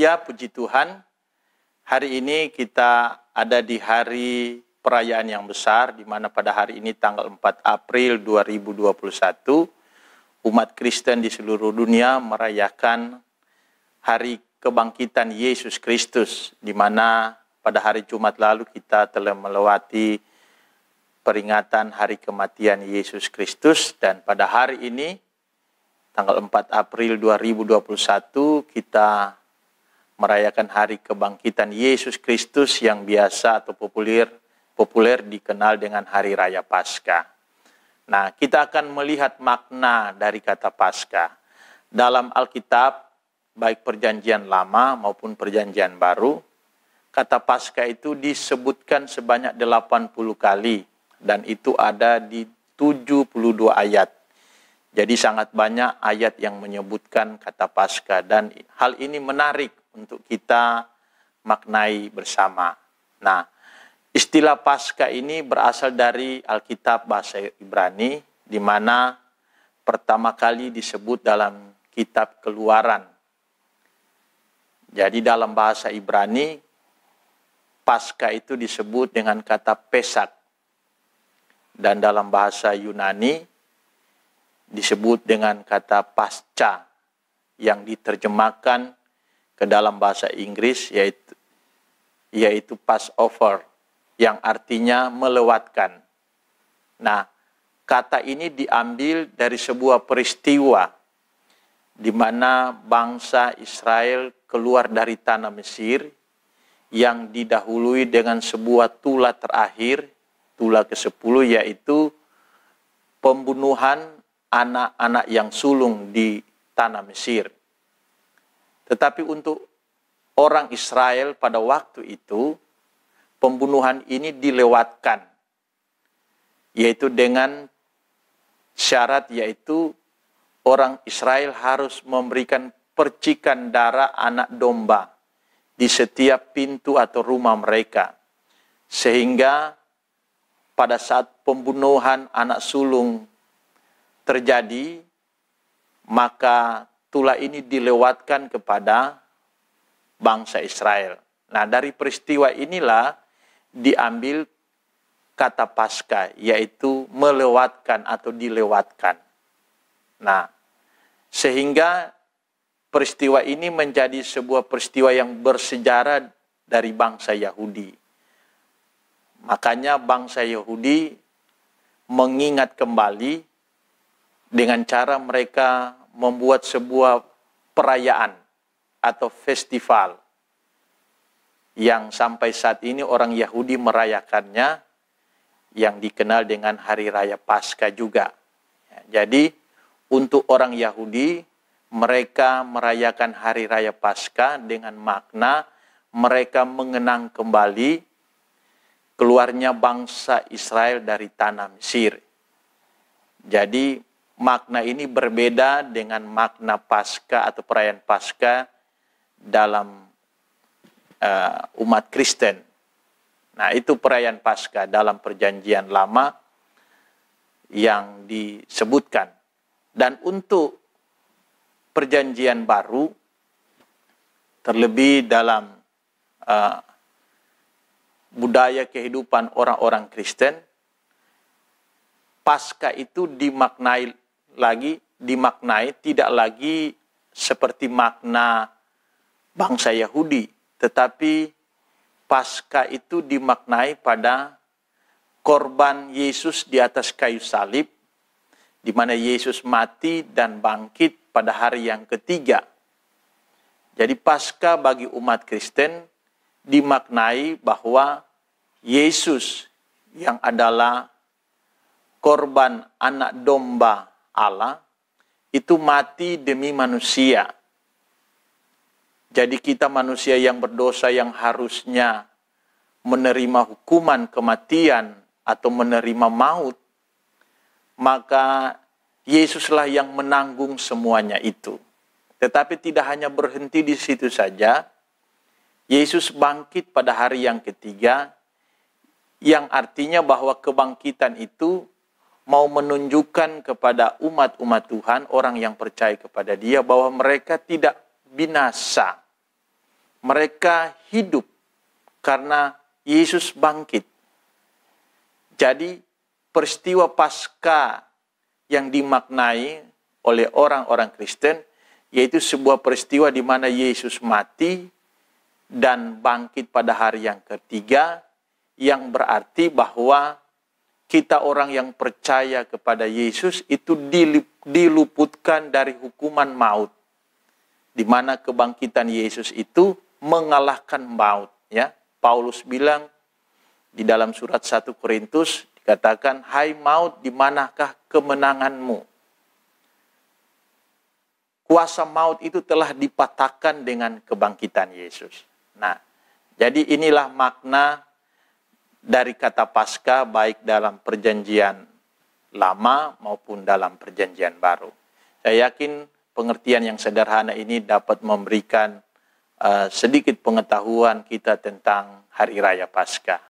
Haleluya, puji Tuhan. Hari ini kita ada di hari perayaan yang besar, di mana pada hari ini tanggal 4 April 2021, umat Kristen di seluruh dunia merayakan hari kebangkitan Yesus Kristus, di mana pada hari Jumat lalu kita telah melewati peringatan hari kematian Yesus Kristus, dan pada hari ini tanggal 4 April 2021 kita merayakan hari kebangkitan Yesus Kristus yang biasa atau populer dikenal dengan Hari Raya Paskah. Nah, kita akan melihat makna dari kata Paskah. Dalam Alkitab, baik Perjanjian Lama maupun Perjanjian Baru, kata Paskah itu disebutkan sebanyak 80 kali, dan itu ada di 72 ayat. Jadi sangat banyak ayat yang menyebutkan kata Paskah, dan hal ini menarik untuk kita maknai bersama. Nah, istilah Paskah ini berasal dari Alkitab bahasa Ibrani, di mana pertama kali disebut dalam kitab Keluaran. Jadi dalam bahasa Ibrani, Paskah itu disebut dengan kata Pesak, dan dalam bahasa Yunani disebut dengan kata Pasca, yang diterjemahkan ke dalam bahasa Inggris yaitu Passover, yang artinya melewatkan. Nah, kata ini diambil dari sebuah peristiwa di mana bangsa Israel keluar dari tanah Mesir yang didahului dengan sebuah tula terakhir, tula ke-10, yaitu pembunuhan anak-anak yang sulung di tanah Mesir. Tetapi untuk orang Israel pada waktu itu, pembunuhan ini dilewatkan, yaitu dengan syarat, yaitu orang Israel harus memberikan percikan darah anak domba di setiap pintu atau rumah mereka, sehingga pada saat pembunuhan anak sulung terjadi, maka tula ini dilewatkan kepada bangsa Israel. Nah, dari peristiwa inilah diambil kata Paskah, yaitu melewatkan atau dilewatkan. Nah, sehingga peristiwa ini menjadi sebuah peristiwa yang bersejarah dari bangsa Yahudi. Makanya bangsa Yahudi mengingat kembali dengan cara mereka membuat sebuah perayaan atau festival yang sampai saat ini orang Yahudi merayakannya, yang dikenal dengan Hari Raya Paskah juga. Jadi untuk orang Yahudi, mereka merayakan Hari Raya Paskah dengan makna mereka mengenang kembali keluarnya bangsa Israel dari tanah Mesir. Jadi makna ini berbeda dengan makna Paskah atau perayaan Paskah dalam umat Kristen. Nah, itu perayaan Paskah dalam Perjanjian Lama yang disebutkan. Dan untuk Perjanjian Baru, terlebih dalam budaya kehidupan orang-orang Kristen, Paskah itu dimaknai tidak lagi seperti makna bangsa Yahudi, tetapi Paskah itu dimaknai pada korban Yesus di atas kayu salib, di mana Yesus mati dan bangkit pada hari yang ketiga. Jadi Paskah bagi umat Kristen dimaknai bahwa Yesus yang adalah korban anak domba Allah itu mati demi manusia. Jadi kita manusia yang berdosa yang harusnya menerima hukuman kematian atau menerima maut, maka Yesuslah yang menanggung semuanya itu. Tetapi tidak hanya berhenti di situ saja, Yesus bangkit pada hari yang ketiga, yang artinya bahwa kebangkitan itu mau menunjukkan kepada umat-umat Tuhan, orang yang percaya kepada Dia, bahwa mereka tidak binasa. mereka hidup karena Yesus bangkit. Jadi peristiwa Paskah yang dimaknai oleh orang-orang Kristen yaitu sebuah peristiwa di mana Yesus mati dan bangkit pada hari yang ketiga, yang berarti bahwa kita orang yang percaya kepada Yesus itu diluputkan dari hukuman maut, di mana kebangkitan Yesus itu mengalahkan maut. Ya, Paulus bilang di dalam surat 1 Korintus dikatakan, hai maut, di manakah kemenanganmu? Kuasa maut itu telah dipatahkan dengan kebangkitan Yesus. Nah, jadi inilah makna dari kata Paskah baik dalam perjanjian lama maupun dalam perjanjian baru. Saya yakin pengertian yang sederhana ini dapat memberikan sedikit pengetahuan kita tentang Hari Raya Paskah.